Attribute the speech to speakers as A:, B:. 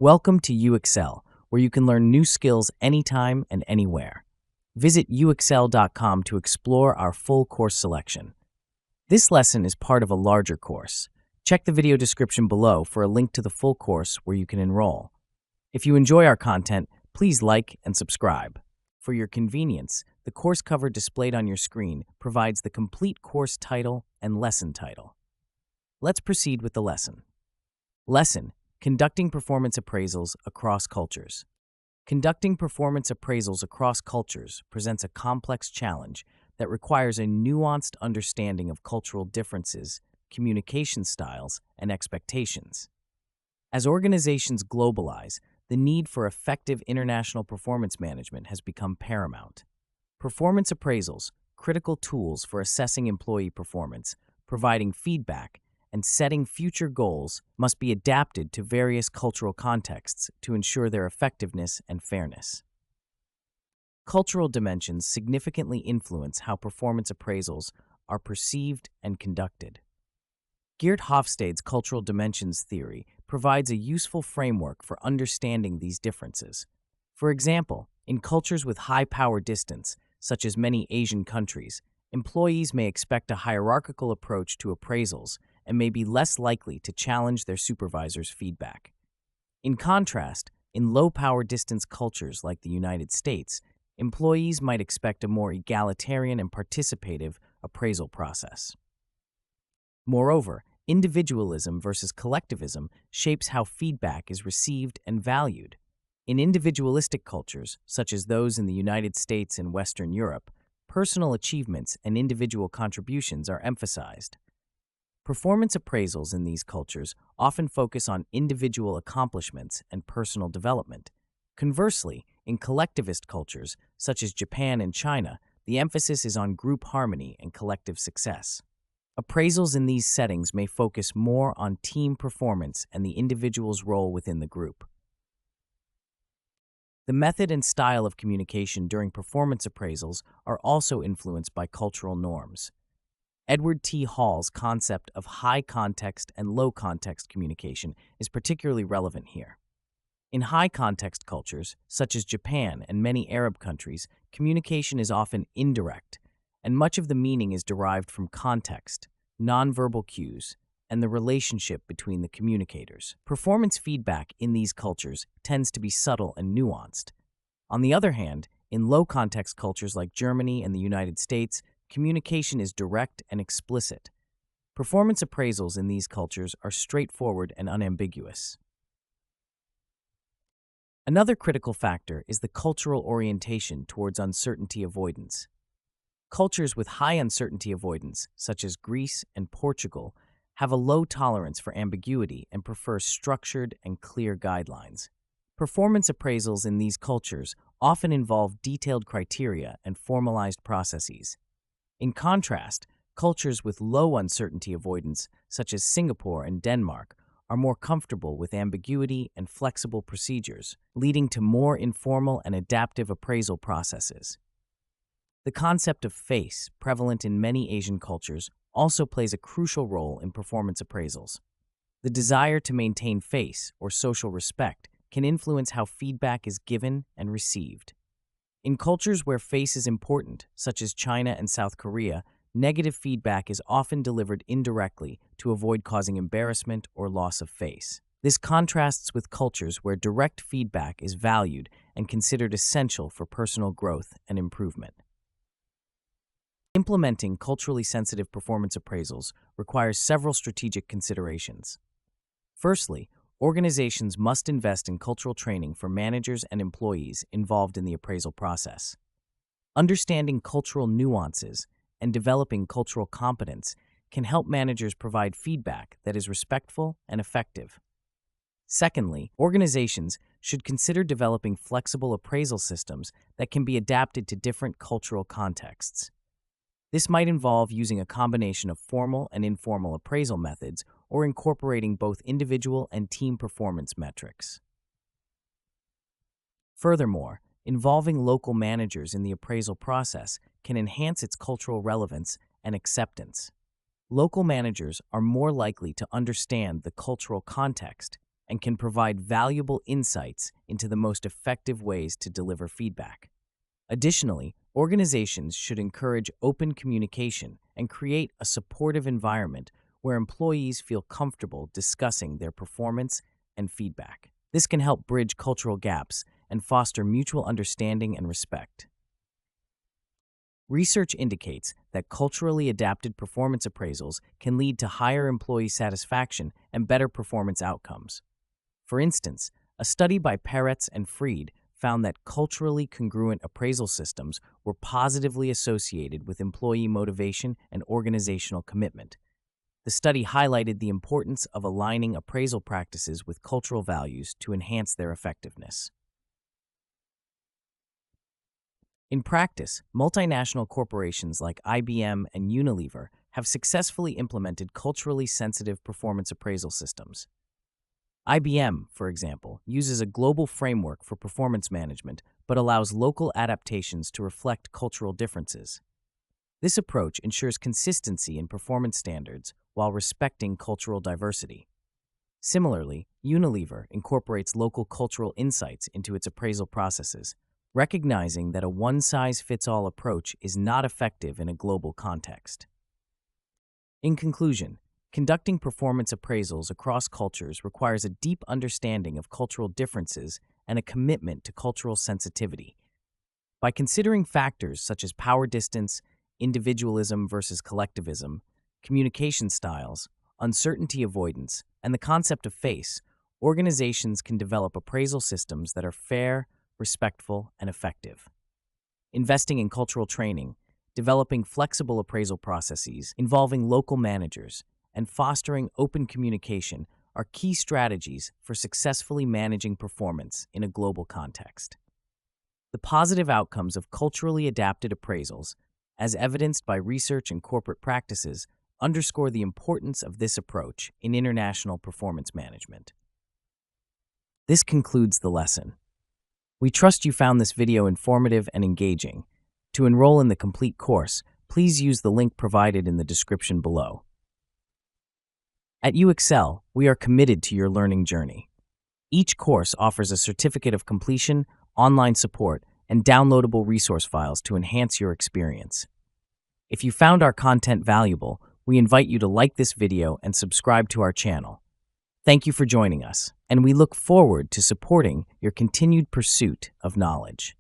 A: Welcome to UXL, where you can learn new skills anytime and anywhere. Visit uxl.com to explore our full course selection. This lesson is part of a larger course. Check the video description below for a link to the full course where you can enroll. If you enjoy our content, please like and subscribe. For your convenience, the course cover displayed on your screen provides the complete course title and lesson title. Let's proceed with the lesson. Lesson: Conducting performance appraisals across cultures. Conducting performance appraisals across cultures presents a complex challenge that requires a nuanced understanding of cultural differences, communication styles, and expectations. As organizations globalize, the need for effective international performance management has become paramount. Performance appraisals, critical tools for assessing employee performance, providing feedback, and setting future goals, must be adapted to various cultural contexts to ensure their effectiveness and fairness. Cultural dimensions significantly influence how performance appraisals are perceived and conducted. Geert Hofstede's cultural dimensions theory provides a useful framework for understanding these differences. For example, in cultures with high power distance, such as many Asian countries, employees may expect a hierarchical approach to appraisals and may be less likely to challenge their supervisor's feedback. In contrast, in low-power distance cultures like the United States, employees might expect a more egalitarian and participative appraisal process. Moreover, individualism versus collectivism shapes how feedback is received and valued. In individualistic cultures, such as those in the United States and Western Europe, personal achievements and individual contributions are emphasized. Performance appraisals in these cultures often focus on individual accomplishments and personal development. Conversely, in collectivist cultures, such as Japan and China, the emphasis is on group harmony and collective success. Appraisals in these settings may focus more on team performance and the individual's role within the group. The method and style of communication during performance appraisals are also influenced by cultural norms. Edward T. Hall's concept of high context and low context communication is particularly relevant here. In high context cultures, such as Japan and many Arab countries, communication is often indirect, and much of the meaning is derived from context, nonverbal cues, and the relationship between the communicators. Performance feedback in these cultures tends to be subtle and nuanced. On the other hand, in low context cultures like Germany and the United States, communication is direct and explicit. Performance appraisals in these cultures are straightforward and unambiguous. Another critical factor is the cultural orientation towards uncertainty avoidance. Cultures with high uncertainty avoidance, such as Greece and Portugal, have a low tolerance for ambiguity and prefer structured and clear guidelines. Performance appraisals in these cultures often involve detailed criteria and formalized processes. In contrast, cultures with low uncertainty avoidance, such as Singapore and Denmark, are more comfortable with ambiguity and flexible procedures, leading to more informal and adaptive appraisal processes. The concept of face, prevalent in many Asian cultures, also plays a crucial role in performance appraisals. The desire to maintain face, or social respect, can influence how feedback is given and received. In cultures where face is important, such as China and South Korea, negative feedback is often delivered indirectly to avoid causing embarrassment or loss of face. This contrasts with cultures where direct feedback is valued and considered essential for personal growth and improvement. Implementing culturally sensitive performance appraisals requires several strategic considerations. Firstly, organizations must invest in cultural training for managers and employees involved in the appraisal process. Understanding cultural nuances and developing cultural competence can help managers provide feedback that is respectful and effective. Secondly, organizations should consider developing flexible appraisal systems that can be adapted to different cultural contexts. This might involve using a combination of formal and informal appraisal methods or incorporating both individual and team performance metrics. Furthermore, involving local managers in the appraisal process can enhance its cultural relevance and acceptance. Local managers are more likely to understand the cultural context and can provide valuable insights into the most effective ways to deliver feedback. Additionally, organizations should encourage open communication and create a supportive environment where employees feel comfortable discussing their performance and feedback. This can help bridge cultural gaps and foster mutual understanding and respect. Research indicates that culturally adapted performance appraisals can lead to higher employee satisfaction and better performance outcomes. For instance, a study by Peretz and Fried found that culturally congruent appraisal systems were positively associated with employee motivation and organizational commitment. The study highlighted the importance of aligning appraisal practices with cultural values to enhance their effectiveness. In practice, multinational corporations like IBM and Unilever have successfully implemented culturally sensitive performance appraisal systems. IBM, for example, uses a global framework for performance management but allows local adaptations to reflect cultural differences. This approach ensures consistency in performance standards while respecting cultural diversity. Similarly, Unilever incorporates local cultural insights into its appraisal processes, recognizing that a one-size-fits-all approach is not effective in a global context. In conclusion, conducting performance appraisals across cultures requires a deep understanding of cultural differences and a commitment to cultural sensitivity. By considering factors such as power distance, individualism versus collectivism, communication styles, uncertainty avoidance, and the concept of face, organizations can develop appraisal systems that are fair, respectful, and effective. Investing in cultural training, developing flexible appraisal processes involving local managers, and fostering open communication are key strategies for successfully managing performance in a global context. The positive outcomes of culturally adapted appraisals, as evidenced by research and corporate practices, underscore the importance of this approach in international performance management. This concludes the lesson. We trust you found this video informative and engaging. To enroll in the complete course, please use the link provided in the description below. At UExcel, we are committed to your learning journey. Each course offers a certificate of completion, online support, and downloadable resource files to enhance your experience. If you found our content valuable, we invite you to like this video and subscribe to our channel. Thank you for joining us, and we look forward to supporting your continued pursuit of knowledge.